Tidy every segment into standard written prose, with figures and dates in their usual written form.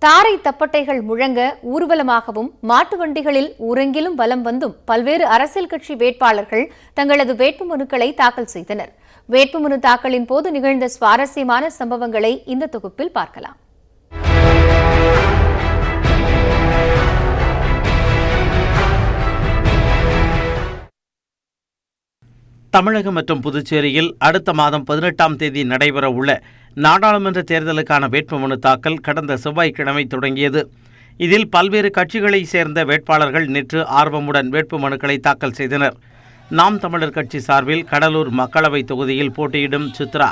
தாரை தப்பட்டைகள் முழங்க ஊர்வலமாகவும் மாட்டு வண்டிகளில் ஊரெங்கிலும் வலம் வந்தும் பல்வேறு அரசியல் கட்சி வேட்பாளர்கள் தங்களது வேட்புமனுக்களை தாக்கல் செய்தனர். வேட்புமனு தாக்கலின் போது நிகழ்ந்த சுவாரஸ்யமான சம்பவங்களை இந்த தொகுப்பில் பார்க்கலாம். தமிழகம் மற்றும் புதுச்சேரியில் அடுத்த மாதம் 18ஆம் தேதி நடைபெற உள்ள நாடாளுமன்ற தேர்தலுக்கான வேட்புமனு தாக்கல் கடந்த செவ்வாய்க்கிழமை தொடங்கியது. இதில் பல்வேறு கட்சிகளைச் சேர்ந்த வேட்பாளர்கள் நேற்று ஆர்வமுடன் வேட்புமனுக்களை தாக்கல் செய்தனர். நாம் தமிழர் கட்சி சார்பில் கடலூர் மக்களவை தொகுதியில் போட்டியிடும் சித்ரா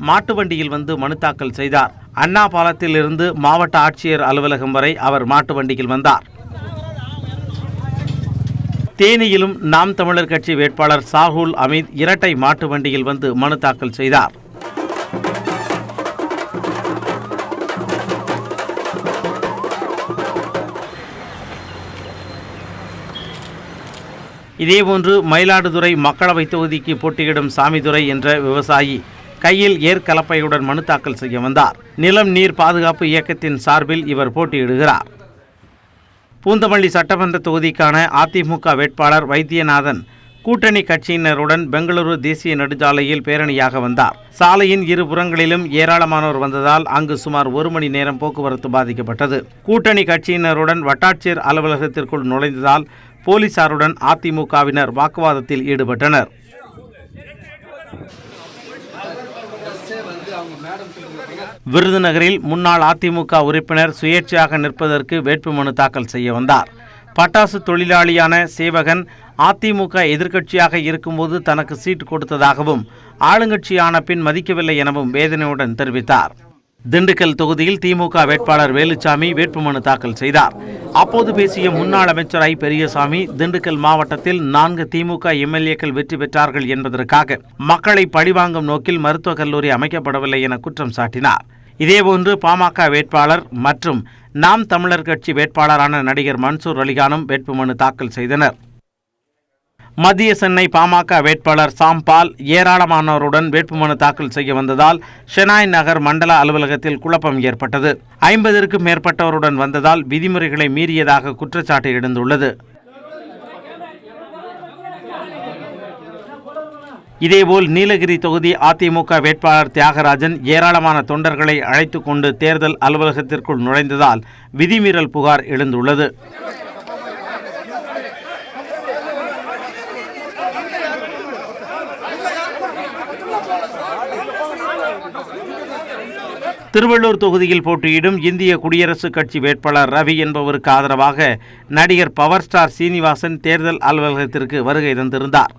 மாட்டு வண்டியில் வந்து மனு தாக்கல் செய்தார். அண்ணா பாலத்தில் இருந்து மாவட்ட ஆட்சியர் அலுவலகம் வரை அவர் மாட்டு வண்டியில் வந்தார். தேனியிலும் நாம் தமிழர் கட்சி வேட்பாளர் சாகுல் அமீத் இரட்டை மாட்டு வண்டியில் வந்து மனு தாக்கல் செய்தார். இதேபோன்று மயிலாடுதுறை மக்களவை தொகுதிக்கு போட்டியிடும் சாமிதுரை என்ற விவசாயி கையில் ஏர்கலப்பையுடன் மனு தாக்கல் செய்ய வந்தார். நிலம் நீர் பாதுகாப்பு இயக்கத்தின் சார்பில் இவர் போட்டியிடுகிறார். பூந்தமல்லி சட்டமன்ற தொகுதிக்கான அதிமுக வேட்பாளர் வைத்தியநாதன் கூட்டணி கட்சியினருடன் பெங்களூரு தேசிய நெடுஞ்சாலையில் பேரணியாக வந்தார். சாலையின் இரு புறங்களிலும் ஏராளமானோர் வந்ததால் அங்கு சுமார் 1 மணி நேரம் போக்குவரத்து பாதிக்கப்பட்டது. கூட்டணி கட்சியினருடன் வட்டாட்சியர் அலுவலகத்திற்குள் நுழைந்ததால் போலீசாருடன் அதிமுகவினர் வாக்குவாதத்தில் ஈடுபட்டனர். விருதுநகரில் முன்னாள் அதிமுக உறுப்பினர் சுயேட்சையாக நிற்பதற்கு வேட்புமனு தாக்கல் செய்ய வந்தார். பட்டாசு தொழிலாளியான சேவகன் அதிமுக எதிர்க்கட்சியாக இருக்கும்போது தனக்கு சீட் கொடுத்ததாகவும் ஆளுங்கட்சியான பின் மதிக்கவில்லை எனவும் வேதனையுடன் தெரிவித்தார். திண்டுக்கல் தொகுதியில் திமுக வேட்பாளர் வேலுச்சாமி வேட்புமனு தாக்கல் செய்தார். அப்போது பேசிய முன்னாள் அமைச்சர் ஐ பெரியசாமி திண்டுக்கல் மாவட்டத்தில் 4 திமுக எம்எல்ஏக்கள் வெற்றி பெற்றார்கள் என்பதற்காக மக்களை பழிவாங்கும் நோக்கில் மருத்துவக் கல்லூரி அமைக்கப்படவில்லை என குற்றம் சாட்டினார். இதேபோன்று பாமக வேட்பாளர் மற்றும் நாம் தமிழர் கட்சி வேட்பாளரான நடிகர் மன்சூர் அலிகானும் வேட்புமனு தாக்கல் செய்தனர். மத்திய சென்னை பாமக வேட்பாளர் சாம்பால் ஏராளமானோருடன் வேட்புமனு தாக்கல் செய்ய வந்ததால் ஷெனாய் நகர் மண்டல அலுவலகத்தில் குழப்பம் ஏற்பட்டது. 50க்கும் மேற்பட்டவருடன் வந்ததால் விதிமுறைகளை மீறியதாக குற்றச்சாட்டு எழுந்துள்ளது. இதேபோல் நீலகிரி தொகுதி அதிமுக வேட்பாளர் தியாகராஜன் ஏராளமான தொண்டர்களை அழைத்துக் கொண்டு தேர்தல் அலுவலகத்திற்குள் நுழைந்ததால் விதிமீறல் புகார் எழுந்துள்ளது. திருவள்ளூர் தொகுதியில் போட்டியிடும் இந்திய குடியரசுக் கட்சி வேட்பாளர் ரவி என்பவருக்கு ஆதரவாக நடிகர் பவர் ஸ்டார் சீனிவாசன் தேர்தல் அலுவலகத்திற்கு வருகை தந்திருந்தார்.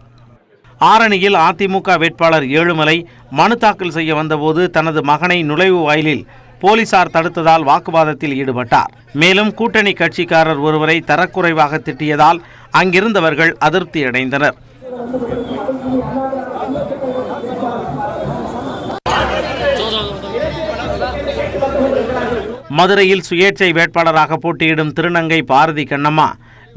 ஆரணியில் அதிமுக வேட்பாளர் ஏழுமலை மனு தாக்கல் செய்ய வந்தபோது தனது மகனை நுழைவு வாயிலில் போலீசார் தடுத்ததால் வாக்குவாதத்தில் ஈடுபட்டார். மேலும் கூட்டணி கட்சிக்காரர் ஒருவரை தரக்குறைவாக திட்டியதால் அங்கிருந்தவர்கள் அதிருப்தியடைந்தனர். மதுரையில் சுயேட்சை வேட்பாளராக போட்டியிடும் திருநங்கை பாரதி கண்ணம்மா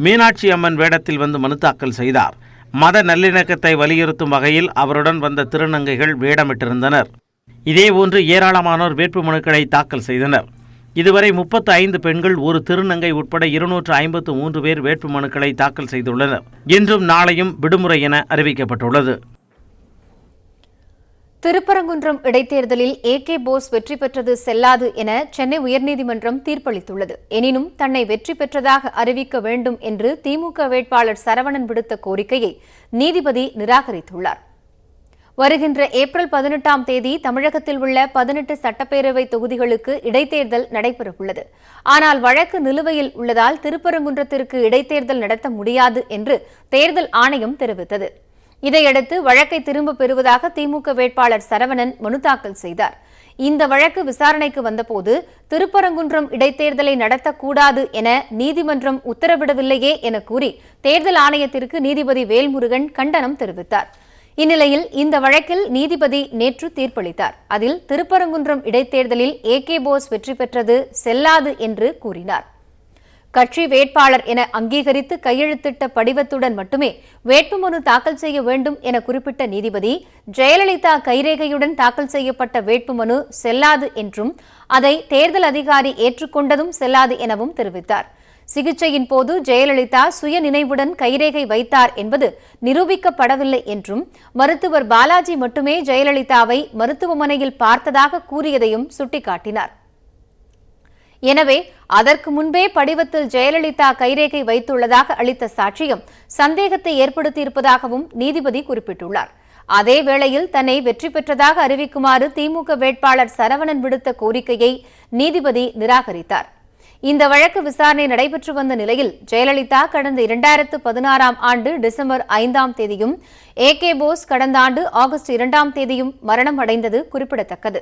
மீனாட்சி அம்மன் வேடத்தில் வந்து மனு தாக்கல் செய்தார். மத நல்லிணக்கத்தை வலியுறுத்தும் வகையில் அவருடன் வந்த திருநங்கைகள் வேடமிட்டிருந்தனர். இதேபோன்று ஏராளமானோர் வேட்புமனுக்களை தாக்கல் செய்தனர். இதுவரை 35 பெண்கள் ஒரு திருநங்கை உட்பட 253 பேர் வேட்புமனுக்களை தாக்கல் செய்துள்ளனர். இன்றும் நாளையும் விடுமுறை என அறிவிக்கப்பட்டுள்ளது. திருப்பரங்குன்றம் இடைத்தேர்தலில் ஏகே போஸ் வெற்றி பெற்றது செல்லாது என சென்னை உயர்நீதிமன்றம் தீர்ப்பளித்துள்ளது. எனினும் தன்னை வெற்றி பெற்றதாக அறிவிக்க வேண்டும் என்று திமுக வேட்பாளர் சரவணன் விடுத்த கோரிக்கையை நீதிபதி நிராகரித்துள்ளார். வருகின்ற ஏப்ரல் 18ஆம் தேதி தமிழகத்தில் உள்ள 18 சட்டப்பேரவை தொகுதிகளுக்கு இடைத்தேர்தல் நடைபெறவுள்ளது. ஆனால் வழக்கு நிலுவையில் உள்ளதால் திருப்பரங்குன்றத்திற்கு இடைத்தேர்தல் நடத்த முடியாது என்று தேர்தல் ஆணையம் தெரிவித்தது. இதையடுத்து வழக்கை திரும்பப் பெறுவதாக திமுக வேட்பாளர் சரவணன் மனு தாக்கல் செய்தார். இந்த வழக்கு விசாரணைக்கு வந்தபோது திருப்பரங்குன்றம் இடைத்தேர்தலை நடத்தக்கூடாது என நீதிமன்றம் உத்தரவிடவில்லையே என கூறி தேர்தல் ஆணையத்திற்கு நீதிபதி வேல்முருகன் கண்டனம் தெரிவித்தார். இந்நிலையில் இந்த வழக்கில் நீதிபதி நேற்று தீர்ப்பளித்தார். அதில் திருப்பரங்குன்றம் இடைத்தேர்தலில் ஏகே போஸ் வெற்றி பெற்றது செல்லாது என்று கூறினார். கட்சி வேட்பாளர் என அங்கீகரித்து கையெழுத்திட்ட படிவத்துடன் மட்டுமே வேட்புமனு தாக்கல் செய்ய வேண்டும் என குறிப்பிட்ட நீதிபதி, ஜெயலலிதா கைரேகையுடன் தாக்கல் செய்யப்பட்ட வேட்புமனு செல்லாது என்றும் அதை தேர்தல் அதிகாரி ஏற்றுக்கொண்டதும் செல்லாது எனவும் தெரிவித்தார். சிகிச்சையின் போது ஜெயலலிதா சுய நினைவுடன் கைரேகை வைத்தார் என்பது நிரூபிக்கப்படவில்லை என்றும், மருத்துவர் பாலாஜி மட்டுமே ஜெயலலிதாவை மருத்துவமனையில் பார்த்ததாக கூறியதையும் சுட்டிக்காட்டினார். எனவே அதற்கு முன்பே படிவத்தில் ஜெயலலிதா கைரேகை வைத்துள்ளதாக அளித்த சாட்சியம் சந்தேகத்தை ஏற்படுத்தியிருப்பதாகவும் நீதிபதி குறிப்பிட்டுள்ளார். அதே வேளையில் தன்னை வெற்றி பெற்றதாக அறிவிக்குமாறு திமுக வேட்பாளர் சரவணன் விடுத்த கோரிக்கையை நீதிபதி நிராகரித்தார். இந்த வழக்கு விசாரணை நடைபெற்று வந்த நிலையில் ஜெயலலிதா கடந்த 2016ஆம் ஆண்டு டிசம்பர் 5ஆம் தேதியும், AK போஸ் கடந்த ஆண்டு ஆகஸ்ட் 2ஆம் தேதியும் மரணம் அடைந்தது குறிப்பிடத்தக்கது.